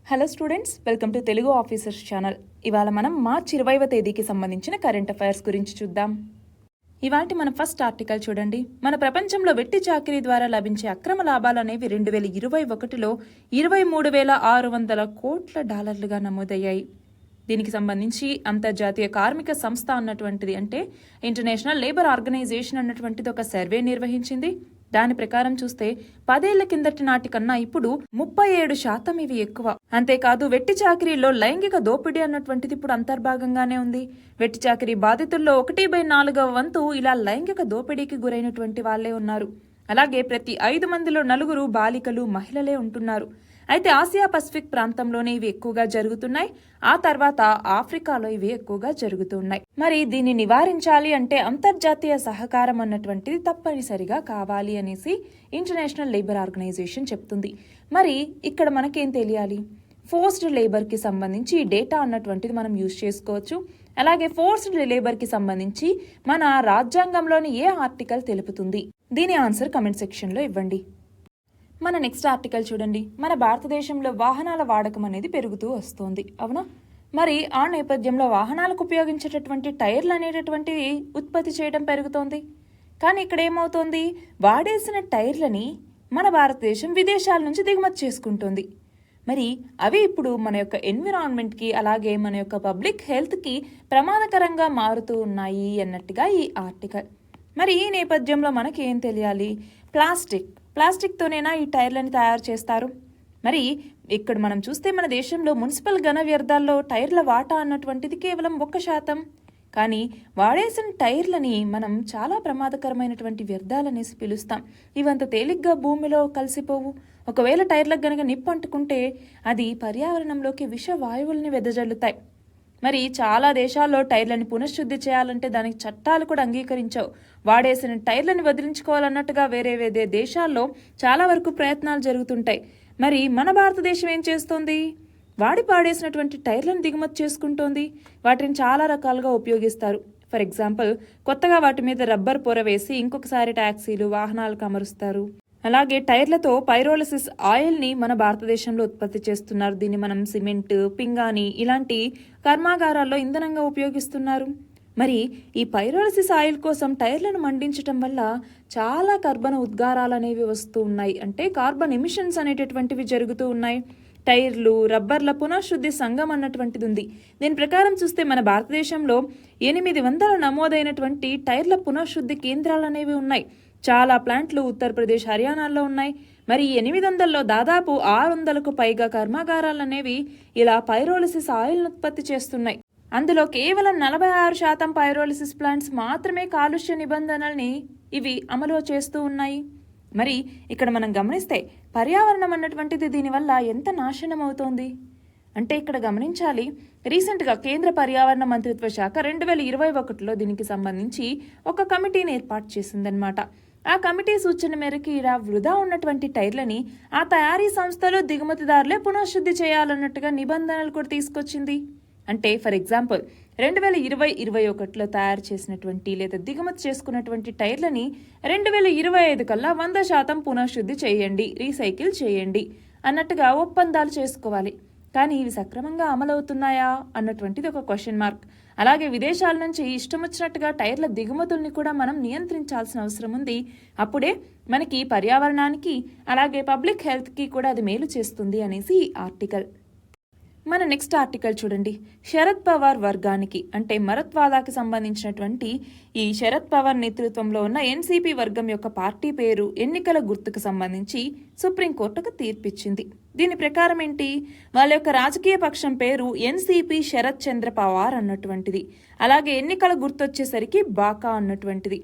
Hello students, welcome to Telugu officers channel. ఇవాళ మనం మార్చి 20వ తేదీకి సంబంధించిన కరెంట్ అఫైర్స్ గురించి చూద్దాం. ఇవాటి మన ఫస్ట్ ఆర్టికల్ చూడండి. మన ప్రపంచంలో వెట్టి చాకిరీ ద్వారా లభించే అక్రమ లాభాలు అనేవి 2021లో $23,600 కోట్ల నమోదయ్యాయి. దీనికి సంబంధించి అంతర్జాతీయ కార్మిక సంస్థ అన్నటువంటిది అంటే ఇంటర్నేషనల్ లేబర్ ఆర్గనైజేషన్ అన్నటువంటిది ఒక సర్వే నిర్వహించింది. దాని ప్రకారం చూస్తే 10 ఏళ్ల కిందటి నాటి కన్నా ఇప్పుడు 37% ఇవి ఎక్కువ. అంతేకాదు వెట్టి చాకిరీలో లైంగిక దోపిడీ అన్నటువంటిది ఇప్పుడు అంతర్భాగంగానే ఉంది. వెట్టి చాకిరీ బాధితుల్లో 1/4 వంతు ఇలా లైంగిక దోపిడీకి గురైనటువంటి వాళ్లే ఉన్నారు. అలాగే ప్రతి 5 మందిలో 4 బాలికలు, మహిళలే ఉంటున్నారు. అయితే ఆసియా పసిఫిక్ ప్రాంతంలోనే ఇవి ఎక్కువగా జరుగుతున్నాయి. ఆ తర్వాత ఆఫ్రికాలో ఇవి ఎక్కువగా జరుగుతున్నాయి. మరి దీన్ని నివారించాలి అంటే అంతర్జాతీయ సహకారం అన్నటువంటిది తప్పనిసరిగా కావాలి అనేసి ఇంటర్నేషనల్ లేబర్ ఆర్గనైజేషన్ చెప్తుంది. మరి ఇక్కడ మనకేం తెలియాలి? ఫోర్స్డ్ లేబర్కి సంబంధించి డేటా అన్నటువంటిది మనం యూజ్ చేసుకోవచ్చు. అలాగే ఫోర్స్డ్ లేబర్కి సంబంధించి మన రాజ్యాంగంలోని ఏ ఆర్టికల్ తెలుపుతుంది? దీని ఆన్సర్ కమెంట్ సెక్షన్లో ఇవ్వండి. మన నెక్స్ట్ ఆర్టికల్ చూడండి. మన భారతదేశంలో వాహనాల వాడకం అనేది పెరుగుతూ వస్తోంది, అవునా? మరి ఆ నేపథ్యంలో వాహనాలకు ఉపయోగించేటటువంటి టైర్లు అనేటటువంటివి ఉత్పత్తి చేయడం పెరుగుతోంది. కానీ ఇక్కడ ఏమవుతోంది? వాడేసిన టైర్లని మన భారతదేశం విదేశాల నుంచి దిగుమతి చేసుకుంటుంది. మరి అవి ఇప్పుడు మన యొక్క ఎన్విరాన్మెంట్కి అలాగే మన యొక్క పబ్లిక్ హెల్త్కి ప్రమాదకరంగా మారుతూ ఉన్నాయి అన్నట్టుగా ఈ ఆర్టికల్. మరి ఈ నేపథ్యంలో మనకి ఏం తెలియాలి? ప్లాస్టిక్తోనేనా ఈ టైర్లని తయారు చేస్తారు? మరి ఇక్కడ మనం చూస్తే మన దేశంలో మున్సిపల్ ఘన వ్యర్థాల్లో టైర్ల వాటా అన్నటువంటిది కేవలం 1%. కానీ వాడేసిన టైర్లని మనం చాలా ప్రమాదకరమైనటువంటి వ్యర్థాలనేసి పిలుస్తాం. ఇవంత తేలిగ్గా భూమిలో కలిసిపోవు. ఒకవేళ టైర్లకు గనక నిప్పు అంటుకుంటే అది పర్యావరణంలోకి విష వాయువుల్ని వెదజల్లుతాయి. మరి చాలా దేశాల్లో టైర్లని పునఃశుద్ధి చేయాలంటే దానికి చట్టాలు కూడా అంగీకరించవు. వాడేసిన టైర్లని వదిలించుకోవాలన్నట్టుగా వేరే దేశాల్లో చాలా వరకు ప్రయత్నాలు జరుగుతుంటాయి. మరి మన భారతదేశం ఏం చేస్తోంది? పాడేసినటువంటి టైర్లను దిగుమతి చేసుకుంటోంది. వాటిని చాలా రకాలుగా ఉపయోగిస్తారు. ఫర్ ఎగ్జాంపుల్, కొత్తగా వాటి మీద రబ్బర్ పొర వేసి ఇంకొకసారి ట్యాక్సీలు, వాహనాలకు అమరుస్తారు. అలాగే టైర్లతో పైరోలిసిస్ ఆయిల్ని మన భారతదేశంలో ఉత్పత్తి చేస్తున్నారు. దీన్ని మనం సిమెంట్, పింగాణి ఇలాంటి కర్మాగారాల్లో ఇంధనంగా ఉపయోగిస్తున్నారు. మరి ఈ పైరోలిసిస్ ఆయిల్ కోసం టైర్లను మండించడం వల్ల చాలా కర్బన ఉద్గారాలు అనేవి వస్తూ ఉన్నాయి. అంటే కార్బన్ ఎమిషన్స్ అనేటటువంటివి జరుగుతూ ఉన్నాయి. టైర్లు, రబ్బర్ల పునఃశుద్ధి సంఘం అన్నటువంటిది ఉంది. దీని ప్రకారం చూస్తే మన భారతదేశంలో 800 నమోదైనటువంటి టైర్ల పునఃశుద్ధి కేంద్రాలు అనేవి ఉన్నాయి. చాలా ప్లాంట్లు ఉత్తరప్రదేశ్, హర్యానాల్లో ఉన్నాయి. మరి 800లో దాదాపు 600కు పైగా కర్మాగారాలు అనేవి ఇలా పైరోలిసిస్ ఆయిల్ను ఉత్పత్తి చేస్తున్నాయి. అందులో కేవలం 46% పైరోలిసిస్ ప్లాంట్స్ మాత్రమే కాలుష్య నిబంధనల్ని ఇవి అమలు చేస్తూ ఉన్నాయి. మరి ఇక్కడ మనం గమనిస్తే పర్యావరణం అన్నటువంటిది దీనివల్ల ఎంత నాశనం అవుతోంది అంటే ఇక్కడ గమనించాలి. రీసెంట్గా కేంద్ర పర్యావరణ మంత్రిత్వ శాఖ 2021లో దీనికి సంబంధించి ఒక కమిటీని ఏర్పాటు చేసిందనమాట. ఆ కమిటీ సూచన మేరకు ఇలా వృధా ఉన్నటువంటి టైర్లని ఆ తయారీ సంస్థలు, దిగుమతిదారులే పునఃశుద్ధి చేయాలన్నట్టుగా నిబంధనలు కూడా తీసుకొచ్చింది. అంటే ఫర్ ఎగ్జాంపుల్ 2020-21లో తయారు చేసినటువంటి లేదా దిగుమతి చేసుకున్నటువంటి టైర్లని 2025 కల్లా 100% పునఃశుద్ధి చేయండి, రీసైకిల్ చేయండి అన్నట్టుగా ఒప్పందాలు చేసుకోవాలి. కానీ ఇవి సక్రమంగా అమలవుతున్నాయా అన్నటువంటిది ఒక క్వశ్చన్ మార్క్. అలాగే విదేశాల నుంచి ఇష్టం వచ్చినట్టుగా టైర్ల దిగుమతుల్ని కూడా మనం నియంత్రించాల్సిన అవసరం ఉంది. అప్పుడే మనకి పర్యావరణానికి అలాగే పబ్లిక్ హెల్త్కి కూడా అది మేలు చేస్తుంది అనేసి ఈ ఆర్టికల్. మన నెక్స్ట్ ఆర్టికల్ చూడండి. శరద్ పవార్ వర్గానికి అంటే మరత్వాదాకి సంబంధించినటువంటి ఈ శరద్ పవార్ నేతృత్వంలో ఉన్న ఎన్సీపీ వర్గం యొక్క పార్టీ పేరు, ఎన్నికల గుర్తుకు సంబంధించి సుప్రీంకోర్టుకు తీర్పిచ్చింది. దీని ప్రకారం ఏంటి? వాళ్ళ యొక్క రాజకీయ పక్షం పేరు ఎన్సీపీ శరద్ చంద్ర పవార్ అన్నటువంటిది. అలాగే ఎన్నికల గుర్తు వచ్చేసరికి బాకా అన్నటువంటిది.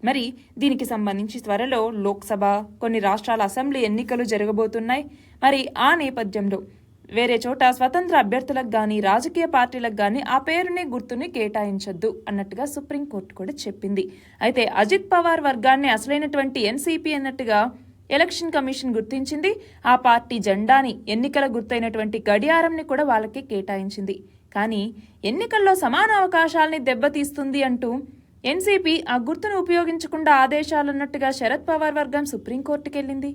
మరి దీనికి సంబంధించి త్వరలో లోక్సభ, కొన్ని రాష్ట్రాల అసెంబ్లీ ఎన్నికలు జరగబోతున్నాయి. మరి ఆ నేపథ్యంలో వేరే చోట స్వతంత్ర అభ్యర్థులకు కానీ రాజకీయ పార్టీలకు కానీ ఆ పేరుని గుర్తుని కేటాయించొద్దు అన్నట్టుగా సుప్రీంకోర్టు కూడా చెప్పింది. అయితే అజిత్ పవార్ వర్గాన్ని అసలైనటువంటి ఎన్సీపీ అన్నట్టుగా ఎలక్షన్ కమిషన్ గుర్తించింది. ఆ పార్టీ జెండాని, ఎన్నికల గుర్తైనటువంటి గడియారంని కూడా వాళ్ళకి కేటాయించింది. కానీ ఎన్నికల్లో సమాన అవకాశాలని దెబ్బతీస్తుంది అంటూ ఎన్సీపీ ఆ గుర్తును ఉపయోగించకుండా ఆదేశాలున్నట్టుగా శరద్ పవార్ వర్గం సుప్రీంకోర్టుకెళ్ళింది.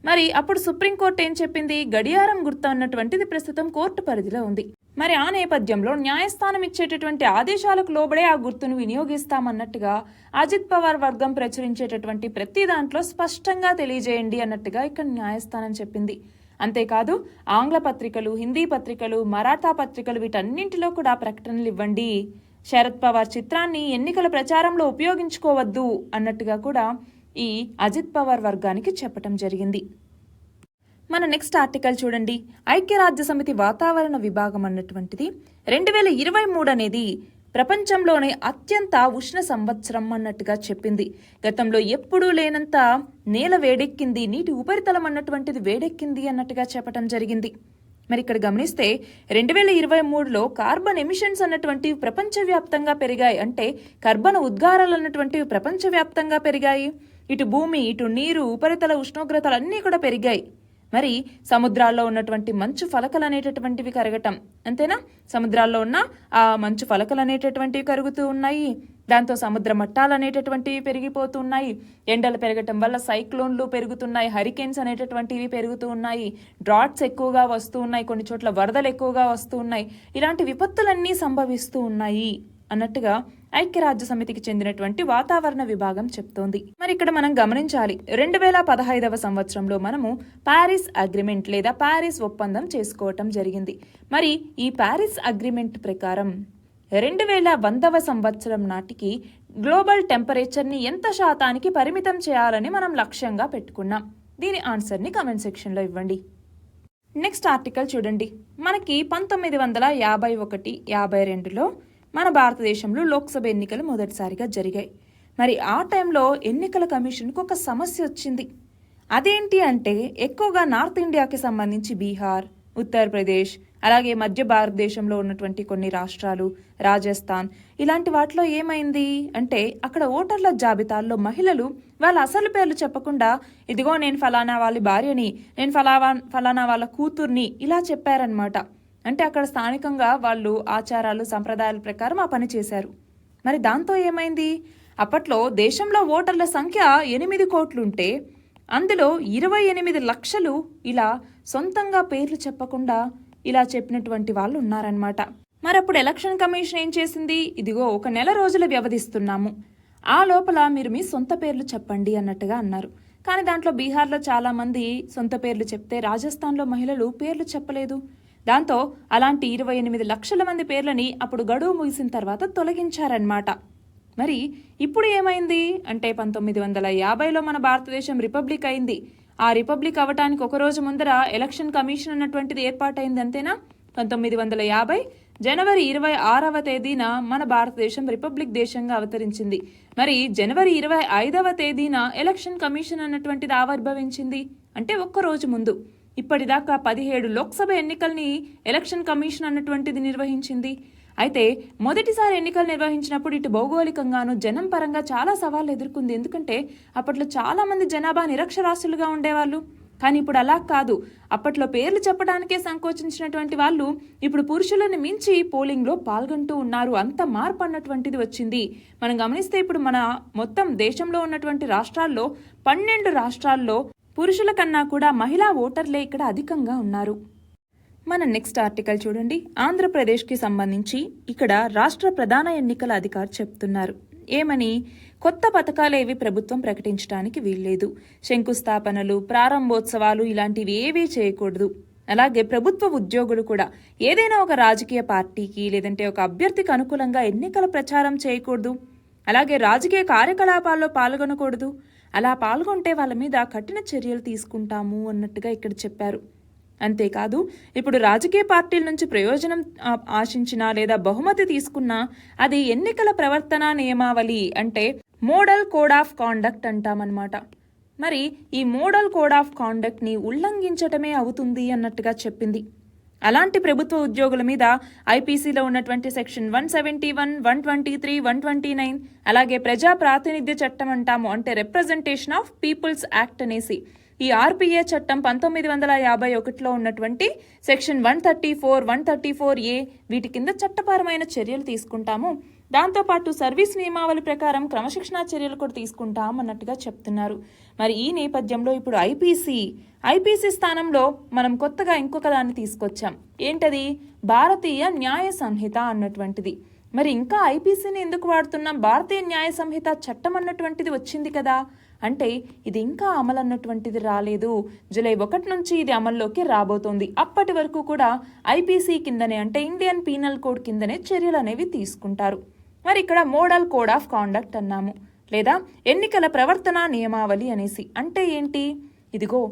మరి అప్పుడు సుప్రీంకోర్టు ఏం చెప్పింది? గడియారం గుర్తు అన్నటువంటిది ప్రస్తుతం కోర్టు పరిధిలో ఉంది. మరి ఆ నేపథ్యంలో న్యాయస్థానం ఇచ్చేటటువంటి ఆదేశాలకు లోబడే ఆ గుర్తును వినియోగిస్తామన్నట్టుగా అజిత్ పవార్ వర్గం ప్రచురించేటటువంటి ప్రతి దాంట్లో స్పష్టంగా తెలియజేయండి అన్నట్టుగా ఇక్కడ న్యాయస్థానం చెప్పింది. అంతేకాదు ఆంగ్ల పత్రికలు, హిందీ పత్రికలు, మరాఠా పత్రికలు వీటన్నింటిలో కూడా ప్రకటనలు ఇవ్వండి, శరద్ పవార్ చిత్రాన్ని ఎన్నికల ప్రచారంలో ఉపయోగించుకోవద్దు అన్నట్టుగా కూడా ఈ అజిత్ పవార్ వర్గానికి చెప్పటం జరిగింది. మన నెక్స్ట్ ఆర్టికల్ చూడండి. ఐక్యరాజ్య సమితి వాతావరణ విభాగం అన్నటువంటిది 2023 అనేది ప్రపంచంలోనే అత్యంత ఉష్ణ సంవత్సరం అన్నట్టుగా చెప్పింది. గతంలో ఎప్పుడూ లేనంత నేల వేడెక్కింది, నీటి ఉపరితలం అన్నటువంటిది వేడెక్కింది అన్నట్టుగా చెప్పడం జరిగింది. మరి ఇక్కడ గమనిస్తే 2023లో కార్బన్ ఎమిషన్స్ అన్నటువంటివి ప్రపంచవ్యాప్తంగా పెరిగాయి. అంటే కర్బన ఉద్గారాలు అన్నటువంటివి ప్రపంచవ్యాప్తంగా పెరిగాయి. ఇటు భూమి, ఇటు నీరు, ఉపరితల ఉష్ణోగ్రతలు అన్నీ కూడా పెరిగాయి. మరి సముద్రాల్లో ఉన్నటువంటి మంచు ఫలకలు అనేటటువంటివి కరగటం, అంతేనా? సముద్రాల్లో ఉన్న ఆ మంచు ఫలకలు అనేటటువంటివి కరుగుతూ ఉన్నాయి. దాంతో సముద్ర మట్టాలు అనేటటువంటివి పెరిగిపోతూ ఉన్నాయి. ఎండలు పెరగటం వల్ల సైక్లోన్లు పెరుగుతున్నాయి, హరికేన్స్ అనేటటువంటివి పెరుగుతూ ఉన్నాయి, డ్రాట్స్ ఎక్కువగా వస్తూ ఉన్నాయి, కొన్ని చోట్ల వరదలు ఎక్కువగా వస్తూ ఉన్నాయి. ఇలాంటి విపత్తులన్నీ సంభవిస్తూ ఉన్నాయి అన్నట్టుగా ఐక్యరాజ్య సమితికి చెందినటువంటి వాతావరణ విభాగం చెప్తోంది. మరి ఇక్కడ మనం గమనించాలి, 2015వ సంవత్సరంలో మనము ప్యారిస్ అగ్రిమెంట్ లేదా ప్యారిస్ ఒప్పందం చేసుకోవటం జరిగింది. మరి ఈ ప్యారిస్ అగ్రిమెంట్ ప్రకారం 2100వ సంవత్సరం నాటికి గ్లోబల్ టెంపరేచర్ని ఎంత శాతానికి పరిమితం చేయాలని మనం లక్ష్యంగా పెట్టుకున్నాం. దీని ఆన్సర్ని కామెంట్ సెక్షన్లో ఇవ్వండి. నెక్స్ట్ ఆర్టికల్ చూడండి. మనకి 1951-52లో మన భారతదేశంలో లోక్సభ ఎన్నికలు మొదటిసారిగా జరిగాయి. మరి ఆ టైంలో ఎన్నికల కమిషన్కు ఒక సమస్య వచ్చింది. అదేంటి అంటే ఎక్కువగా నార్త్ ఇండియాకి సంబంధించి బీహార్, ఉత్తరప్రదేశ్, అలాగే మధ్య భారతదేశంలో ఉన్నటువంటి కొన్ని రాష్ట్రాలు, రాజస్థాన్ ఇలాంటి వాటిలో ఏమైంది అంటే అక్కడ ఓటర్ల జాబితాల్లో మహిళలు వాళ్ళ అసలు పేర్లు చెప్పకుండా ఇదిగో నేను ఫలానా వాళ్ళ భార్యని, నేను ఫలానా వాళ్ళ కూతుర్ని ఇలా చెప్పారనమాట. అంటే అక్కడ స్థానికంగా వాళ్ళు ఆచారాలు, సంప్రదాయాల ప్రకారం ఆ పని చేశారు. మరి దాంతో ఏమైంది? అప్పట్లో దేశంలో ఓటర్ల సంఖ్య 8 కోట్లుంటే అందులో 28 లక్షలు ఇలా సొంతంగా పేర్లు చెప్పకుండా ఇలా చెప్పినటువంటి వాళ్ళు ఉన్నారనమాట. మరి అప్పుడు ఎలక్షన్ కమిషన్ ఏం చేసింది? ఇదిగో 1 నెల రోజులు వ్యవధిస్తున్నాము, ఆ లోపల మీరు మీ సొంత పేర్లు చెప్పండి అన్నట్టుగా అన్నారు. కానీ దాంట్లో బీహార్లో చాలామంది సొంత పేర్లు చెప్తే రాజస్థాన్లో మహిళలు పేర్లు చెప్పలేదు. దాంతో అలాంటి 28 లక్షల మంది పేర్లని అప్పుడు గడువు ముగిసిన తర్వాత తొలగించారన్నమాట. మరి ఇప్పుడు ఏమైంది అంటే 1950లో మన భారతదేశం రిపబ్లిక్ అయింది. ఆ రిపబ్లిక్ అవటానికి ఒక రోజు ముందర ఎలక్షన్ కమిషన్ అన్నటువంటిది ఏర్పాటైంది, అంతేనా? 1950 జనవరి 26వ తేదీన మన భారతదేశం రిపబ్లిక్ దేశంగా అవతరించింది. మరి జనవరి 25వ తేదీన ఎలక్షన్ కమిషన్ అన్నటువంటిది ఆవిర్భవించింది. అంటే ఒక్కరోజు ముందు. ఇప్పటిదాకా 17 లోక్సభ ఎన్నికల్ని ఎలక్షన్ కమిషన్ అన్నటువంటిది నిర్వహించింది. అయితే మొదటిసారి ఎన్నికలు నిర్వహించినప్పుడు ఇటు భౌగోళికంగాను జనం పరంగా చాలా సవాళ్ళు ఎదుర్కొంది. ఎందుకంటే అప్పట్లో చాలా మంది జనాభా నిరక్షరాస్యులుగా ఉండేవాళ్ళు. కానీ ఇప్పుడు అలా కాదు. అప్పట్లో పేర్లు చెప్పడానికే సంకోచించినటువంటి వాళ్ళు ఇప్పుడు పురుషులను మించి పోలింగ్లో పాల్గొంటూ ఉన్నారు. అంత మార్పు అన్నటువంటిది వచ్చింది. మనం గమనిస్తే ఇప్పుడు మన మొత్తం దేశంలో ఉన్నటువంటి రాష్ట్రాల్లో 12 రాష్ట్రాల్లో పురుషుల కన్నా కూడా మహిళా ఓటర్లే ఇక్కడ అధికంగా ఉన్నారు. మన నెక్స్ట్ ఆర్టికల్ చూడండి. ఆంధ్రప్రదేశ్కి సంబంధించి ఇక్కడ రాష్ట్ర ప్రధాన ఎన్నికల అధికారి చెప్తున్నారు ఏమని, కొత్త పథకాలేవి ప్రభుత్వం ప్రకటించడానికి వీల్లేదు, శంకుస్థాపనలు, ప్రారంభోత్సవాలు ఇలాంటివి ఏవీ చేయకూడదు. అలాగే ప్రభుత్వ ఉద్యోగులు కూడా ఏదైనా ఒక రాజకీయ పార్టీకి లేదంటే ఒక అభ్యర్థికి అనుకూలంగా ఎన్నికల ప్రచారం చేయకూడదు. అలాగే రాజకీయ కార్యకలాపాల్లో పాల్గొనకూడదు. అలా పాల్గొంటే వాళ్ళ మీద కఠిన చర్యలు తీసుకుంటాము అన్నట్టుగా ఇక్కడ చెప్పారు. అంతేకాదు ఇప్పుడు రాజకీయ పార్టీల నుంచి ప్రయోజనం ఆశించినా లేదా బహుమతి తీసుకున్నా అది ఎన్నికల ప్రవర్తన నియమావళి అంటే మోడల్ కోడ్ ఆఫ్ కాండక్ట్ అంటామన్నమాట. మరి ఈ మోడల్ కోడ్ ఆఫ్ కాండక్ట్ని ఉల్లంఘించటమే అవుతుంది అన్నట్టుగా చెప్పింది. అలాంటి ప్రభుత్వ ఉద్యోగుల మీద ఐపీసీలో ఉన్నటువంటి సెక్షన్ 171, 123, 129 అలాగే ప్రజా ప్రాతినిధ్య చట్టం అంటాము, అంటే రిప్రజెంటేషన్ ఆఫ్ పీపుల్స్ యాక్ట్ అనేసి ఈ ఆర్పీఏ చట్టం 1951లో ఉన్నటువంటి సెక్షన్ 134, 134A వీటి కింద చట్టపరమైన చర్యలు తీసుకుంటాము. దాంతోపాటు సర్వీస్ నియమావళి ప్రకారం క్రమశిక్షణా చర్యలు కూడా తీసుకుంటాం అన్నట్టుగా చెప్తున్నారు. మరి ఈ నేపథ్యంలో ఇప్పుడు ఐపీసీ స్థానంలో మనం కొత్తగా ఇంకొక దాన్ని తీసుకొచ్చాం. ఏంటది? భారతీయ న్యాయ సంహిత అన్నటువంటిది. మరి ఇంకా ఐపీసీని ఎందుకు వాడుతున్నాం? భారతీయ న్యాయ సంహిత చట్టం అన్నటువంటిది వచ్చింది కదా, అంటే ఇది ఇంకా అమలు అన్నటువంటిది రాలేదు. జూలై 1 నుంచి ఇది అమల్లోకి రాబోతోంది. అప్పటి వరకు కూడా ఐపీసీ కిందనే, అంటే ఇండియన్ పీనల్ కోడ్ కిందనే చర్యలు అనేవి తీసుకుంటారు. మరి ఇక్కడ మోడల్ కోడ్ ఆఫ్ కాండక్ట్ అన్నాము, లేదా ఎన్నికల ప్రవర్తన నియమావళి అనేసి. అంటే ఏంటి? ఇదిగో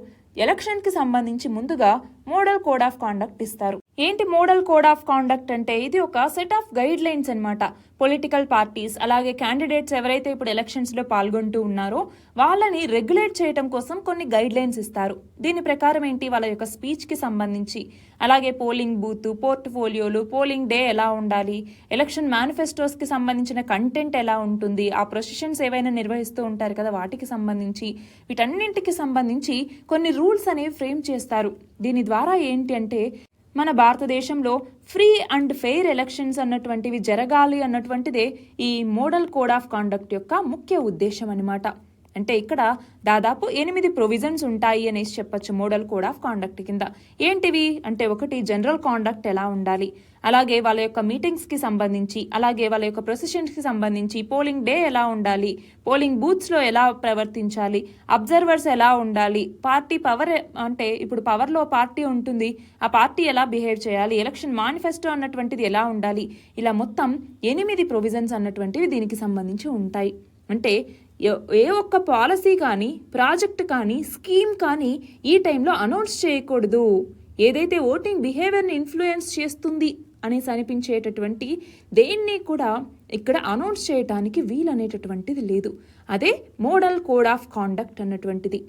ఎలక్షన్కి సంబంధించి ముందుగా మోడల్ కోడ్ ఆఫ్ కాండక్ట్ ఇస్తారు. ఏంటి మోడల్ కోడ్ ఆఫ్ కాండక్ట్ అంటే? ఇది ఒక సెట్ ఆఫ్ గైడ్ లైన్స్ అనమాట. పొలిటికల్ పార్టీస్ అలాగే క్యాండిడేట్స్ ఎవరైతే ఇప్పుడు ఎలక్షన్స్లో పాల్గొంటూ ఉన్నారో వాళ్ళని రెగ్యులేట్ చేయడం కోసం కొన్ని గైడ్ లైన్స్ ఇస్తారు. దీని ప్రకారం ఏంటి? వాళ్ళ యొక్క స్పీచ్కి సంబంధించి, అలాగే పోలింగ్ బూత్, పోర్ట్ఫోలియోలు, పోలింగ్ డే ఎలా ఉండాలి, ఎలక్షన్ మేనిఫెస్టోస్కి సంబంధించిన కంటెంట్ ఎలా ఉంటుంది, ఆ ప్రొసెషన్స్ ఏవైనా నిర్వహిస్తూ ఉంటారు కదా వాటికి సంబంధించి, వీటన్నింటికి సంబంధించి కొన్ని రూల్స్ అనేవి ఫ్రేమ్ చేస్తారు. దీని ద్వారా ఏంటి అంటే మన భారతదేశంలో ఫ్రీ అండ్ ఫెయిర్ ఎలక్షన్స్ అన్నటువంటివి జరగాలి అన్నటువంటిదే ఈ మోడల్ కోడ్ ఆఫ్ కాండక్ట్ యొక్క ముఖ్య ఉద్దేశం అన్నమాట. అంటే ఇక్కడ దాదాపు 8 ప్రొవిజన్స్ ఉంటాయి అనేసి చెప్పొచ్చు మోడల్ కోడ్ ఆఫ్ కాండక్ట్ కింద. ఏంటివి అంటే, ఒకటి జనరల్ కాండక్ట్ ఎలా ఉండాలి, అలాగే వాళ్ళ యొక్క మీటింగ్స్కి సంబంధించి, అలాగే వాళ్ళ యొక్క ప్రొసెషన్స్కి సంబంధించి, పోలింగ్ డే ఎలా ఉండాలి, పోలింగ్ బూత్స్లో ఎలా ప్రవర్తించాలి, అబ్జర్వర్స్ ఎలా ఉండాలి, పార్టీ పవర్ అంటే ఇప్పుడు పవర్లో పార్టీ ఉంటుంది, ఆ పార్టీ ఎలా బిహేవ్ చేయాలి, ఎలక్షన్ మేనిఫెస్టో అన్నటువంటిది ఎలా ఉండాలి, ఇలా మొత్తం 8 ప్రొవిజన్స్ అన్నటువంటివి దీనికి సంబంధించి ఉంటాయి. అంటే ఏ ఒక్క పాలసీ కానీ, ప్రాజెక్ట్ కానీ, స్కీమ్ కానీ ఈ టైంలో అనౌన్స్ చేయకూడదు. ఏదైతే ఓటింగ్ బిహేవియర్ని ఇన్ఫ్లుయెన్స్ చేస్తుంది అనేసి అనిపించేటటువంటి దేన్ని కూడా ఇక్కడ అనౌన్స్ చేయడానికి వీలనేటటువంటిది లేదు. అదే మోడల్ కోడ్ ఆఫ్ కాండక్ట్ అన్నటువంటిది.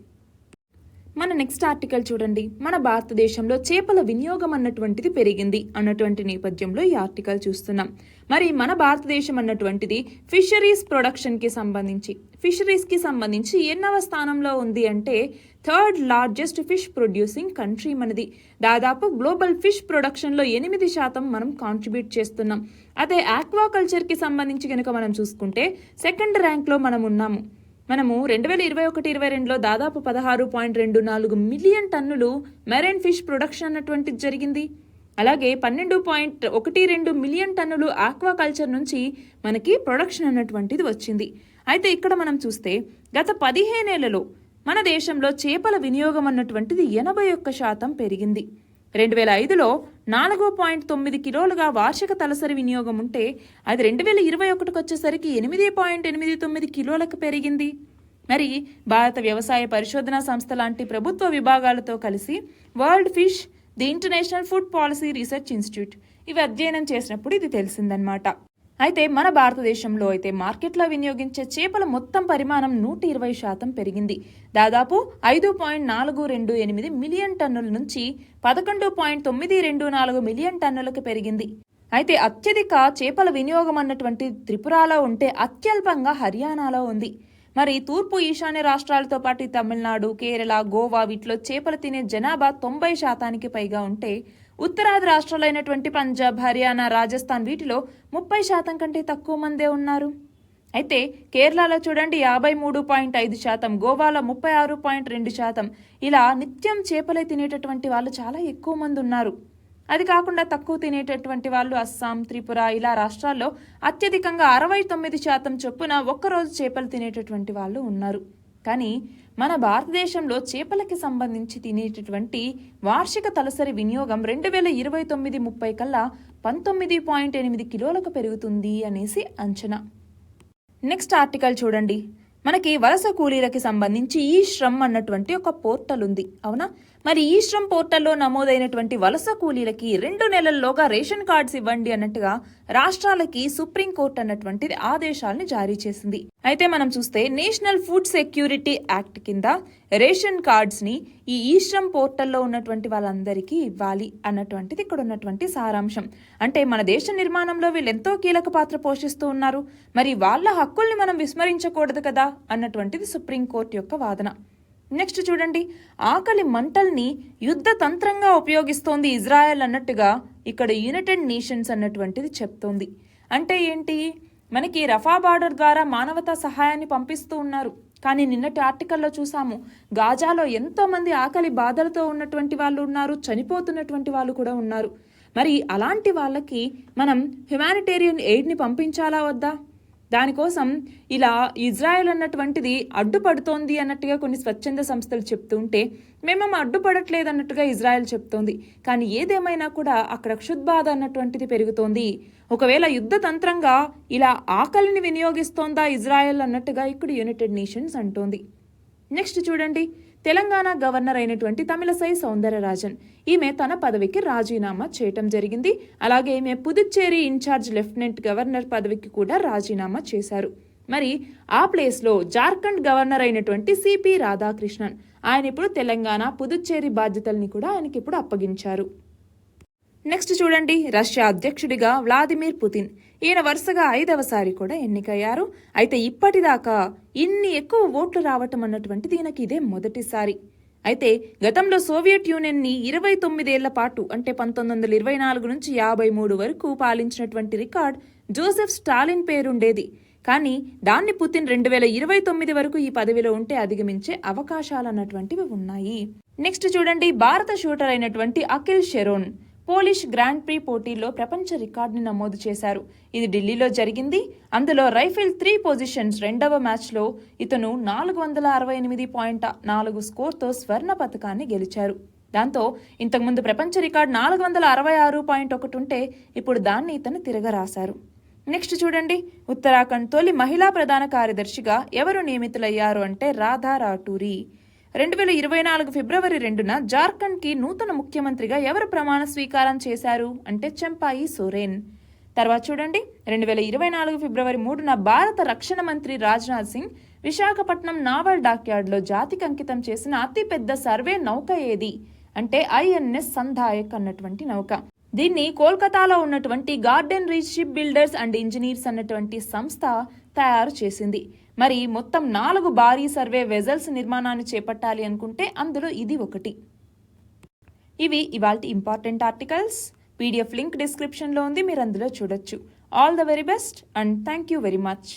మన నెక్స్ట్ ఆర్టికల్ చూడండి. మన భారతదేశంలో చేపల వినియోగం అన్నటువంటిది పెరిగింది అన్నటువంటి నేపథ్యంలో ఈ ఆర్టికల్ చూస్తున్నాం. మరి మన భారతదేశం అన్నటువంటిది ఫిషరీస్ ప్రొడక్షన్కి సంబంధించి ఎన్నవ స్థానంలో ఉంది అంటే 3rd largest fish producing country మనది. దాదాపు గ్లోబల్ ఫిష్ ప్రొడక్షన్లో 8% మనం కాంట్రిబ్యూట్ చేస్తున్నాం. అదే ఆక్వాకల్చర్కి సంబంధించి కనుక మనం చూసుకుంటే 2nd ర్యాంక్లో మనం ఉన్నాము. మనము 2021-22లో దాదాపు 16.24 మిలియన్ టన్నులు మెరైన్ ఫిష్ ప్రొడక్షన్ అన్నటువంటిది జరిగింది. అలాగే 12.12 మిలియన్ టన్నులు ఆక్వాకల్చర్ నుంచి మనకి ప్రొడక్షన్ అన్నటువంటిది వచ్చింది. అయితే ఇక్కడ మనం చూస్తే గత 15 ఏళ్లలో మన దేశంలో చేపల వినియోగం అన్నటువంటిది 81% పెరిగింది. 2005లో 4.9 కిలోలుగా వార్షిక తలసరి వినియోగం ఉంటే అది 2021కి వచ్చేసరికి 8.89 కిలోలకు పెరిగింది. మరి భారత వ్యవసాయ పరిశోధనా సంస్థ లాంటి ప్రభుత్వ విభాగాలతో కలిసి world fish, the international food policy research institute ఇవి అధ్యయనం చేసినప్పుడు ఇది తెలిసిందనమాట. అయితే మన భారతదేశంలో అయితే మార్కెట్లో వినియోగించే చేపల మొత్తం పరిమాణం 120% పెరిగింది. దాదాపు 5.428 మిలియన్ టన్నుల నుంచి 11.924 మిలియన్ టన్నులకు పెరిగింది. అయితే అత్యధిక చేపల వినియోగం అన్నటువంటి త్రిపురలో ఉంటే అత్యల్పంగా హర్యానాలో ఉంది. మరి తూర్పు ఈశాన్య రాష్ట్రాలతో పాటు తమిళనాడు, కేరళ, గోవా వీటిలో చేపలు తినే జనాభా 90%కి పైగా ఉంటే ఉత్తరాది రాష్ట్రాలైనటువంటి పంజాబ్, హర్యానా, రాజస్థాన్ వీటిలో 30% కంటే తక్కువ మందే ఉన్నారు. అయితే కేరళలో చూడండి 53.5%, గోవాలో 36.2%. ఇలా నిత్యం చేపలే తినేటటువంటి వాళ్ళు చాలా ఎక్కువ మంది ఉన్నారు. అది కాకుండా తక్కువ తినేటటువంటి వాళ్ళు అస్సాం, త్రిపుర ఇలా రాష్ట్రాల్లో అత్యధికంగా 69% చొప్పున ఒక్కరోజు చేపలు తినేటటువంటి వాళ్ళు ఉన్నారు. కానీ మన భారతదేశంలో చేపలకి సంబంధించి తినేటటువంటి వార్షిక తలసరి వినియోగం 2029-30 కల్లా 19.8 కిలోలకు పెరుగుతుంది అనేసి అంచనా. నెక్స్ట్ ఆర్టికల్ చూడండి. మనకి వలస కూలీలకి సంబంధించి ఈ శ్రమ్ అన్నటువంటి ఒక పోర్టల్ ఉంది, అవునా? మరి ఈ శ్రమ్ పోర్టల్లో నమోదైనటువంటి వలస కూలీలకి 2 నెలల్లోగా రేషన్ కార్డ్స్ ఇవ్వండి అన్నట్టుగా రాష్ట్రాలకి సుప్రీంకోర్టు అన్నటువంటిది ఆదేశాలను జారీ చేసింది. అయితే మనం చూస్తే నేషనల్ ఫుడ్ సెక్యూరిటీ యాక్ట్ కింద రేషన్ కార్డ్స్ ని ఈ శ్రమ్ పోర్టల్లో ఉన్నటువంటి వాళ్ళందరికీ ఇవ్వాలి అన్నటువంటిది ఇక్కడ ఉన్నటువంటి సారాంశం. అంటే మన దేశ నిర్మాణంలో వీళ్ళు ఎంతో కీలక పాత్ర పోషిస్తూ ఉన్నారు, మరి వాళ్ళ హక్కుల్ని మనం విస్మరించకూడదు కదా అన్నటువంటిది సుప్రీంకోర్టు యొక్క వాదన. నెక్స్ట్ చూడండి. ఆకలి మంటల్ని యుద్ధ తంత్రంగా ఉపయోగిస్తోంది ఇజ్రాయెల్ అన్నట్టుగా ఇక్కడ యునైటెడ్ నేషన్స్ అన్నటువంటిది చెప్తోంది. అంటే ఏంటి? మనకి రఫా బార్డర్ ద్వారా మానవతా సహాయాన్ని పంపిస్తూ ఉన్నారు. కానీ నిన్నటి ఆర్టికల్లో చూసాము, గాజాలో ఎంతోమంది ఆకలి బాధలతో ఉన్నటువంటి వాళ్ళు ఉన్నారు, చనిపోతున్నటువంటి వాళ్ళు కూడా ఉన్నారు. మరి అలాంటి వాళ్ళకి మనం హ్యుమానిటేరియన్ ఎయిడ్ని పంపించాలా వద్దా? దానికోసం ఇలా ఇజ్రాయెల్ అన్నటువంటిది అడ్డుపడుతోంది అన్నట్టుగా కొన్ని స్వచ్ఛంద సంస్థలు చెప్తూ ఉంటే, మేమేమో అడ్డుపడట్లేదు అన్నట్టుగా ఇజ్రాయెల్ చెప్తోంది. కానీ ఏదేమైనా కూడా అక్కడ క్షుద్బాధ అన్నటువంటిది పెరుగుతోంది. ఒకవేళ యుద్ధ తంత్రంగా ఇలా ఆకలిని వినియోగిస్తోందా ఇజ్రాయెల్ అన్నట్టుగా ఇక్కడ యునైటెడ్ నేషన్స్ అంటోంది. నెక్స్ట్ చూడండి, తెలంగాణ గవర్నర్ అయినటువంటి తమిళసై సౌందరరాజన్, ఈమె తన పదవికి రాజీనామా చేయటం జరిగింది. అలాగే ఈమె పుదుచ్చేరి ఇన్ఛార్జ్ లెఫ్టినెంట్ గవర్నర్ పదవికి కూడా రాజీనామా చేశారు. మరి ఆ ప్లేస్లో జార్ఖండ్ గవర్నర్ అయినటువంటి సిపి రాధాకృష్ణన్, ఆయన ఇప్పుడు తెలంగాణ పుదుచ్చేరి బాధ్యతల్ని కూడా ఆయనకి ఇప్పుడు అప్పగించారు. నెక్స్ట్ చూడండి, రష్యా అధ్యక్షుడిగా వ్లాదిమిర్ పుతిన్, ఈయన వరుసగా 5వసారి కూడా ఎన్నికయ్యారు. అయితే ఇప్పటిదాకా ఇన్ని ఎక్కువ ఓట్లు రావటం అన్నటువంటిది ఈయనకి ఇదే మొదటిసారి. అయితే గతంలో సోవియట్ యూనియన్ని 29 ఏళ్ల పాటు, అంటే 1924 నుంచి 53 వరకు పాలించినటువంటి రికార్డ్ జోసెఫ్ స్టాలిన్ పేరుండేది. కానీ దాన్ని పుతిన్ 2029 వరకు ఈ పదవిలో ఉంటే అధిగమించే అవకాశాలు అన్నటువంటివి ఉన్నాయి. నెక్స్ట్ చూడండి, భారత షూటర్ అయినటువంటి అఖిల్ షెరోన్ పోలిష్ గ్రాండ్ ప్రీ పోటీల్లో ప్రపంచ రికార్డుని నమోదు చేశారు. ఇది ఢిల్లీలో జరిగింది. అందులో రైఫిల్ 3 పొజిషన్స్ 2వ మ్యాచ్లో ఇతను 468.4 స్కోర్తో స్వర్ణ పతకాన్ని గెలిచారు. దాంతో ఇంతకుముందు ప్రపంచ రికార్డు 466.1 ఉంటే ఇప్పుడు దాన్ని ఇతను తిరగరాశారు. నెక్స్ట్ చూడండి, ఉత్తరాఖండ్ తొలి మహిళా ప్రధాన కార్యదర్శిగా ఎవరు నియమితులయ్యారు అంటే రాధా రాటూరి. 2024 ఫిబ్రవరి 2న జార్ఖండ్కి నూతన ముఖ్యమంత్రిగా ఎవరు ప్రమాణ స్వీకారం చేశారు అంటే చంపాయి సోరెన్. తర్వాత చూడండి, 2024 ఫిబ్రవరి 3న భారత రక్షణ మంత్రి రాజ్నాథ్ సింగ్ విశాఖపట్నం నావల్ డాక్యార్డ్లో జాతికి అంకితం చేసిన అతిపెద్ద సర్వే నౌక ఏది అంటే ఐఎన్ఎస్ సంధాయక్ అన్నటువంటి నౌక. దీన్ని కోల్కతాలో ఉన్నటువంటి garden reach ship builders and engineers అన్నటువంటి సంస్థ తయారు చేసింది. మరి మొత్తం 4 భారీ సర్వే వెజల్స్ నిర్మాణాన్ని చేపట్టాలి అనుకుంటే అందులో ఇది ఒకటి. ఇవి ఇవాల్టి ఇంపార్టెంట్ ఆర్టికల్స్. PDF లింక్ డిస్క్రిప్షన్లో ఉంది, మీరు అందులో చూడొచ్చు. All the very best and thank you very much.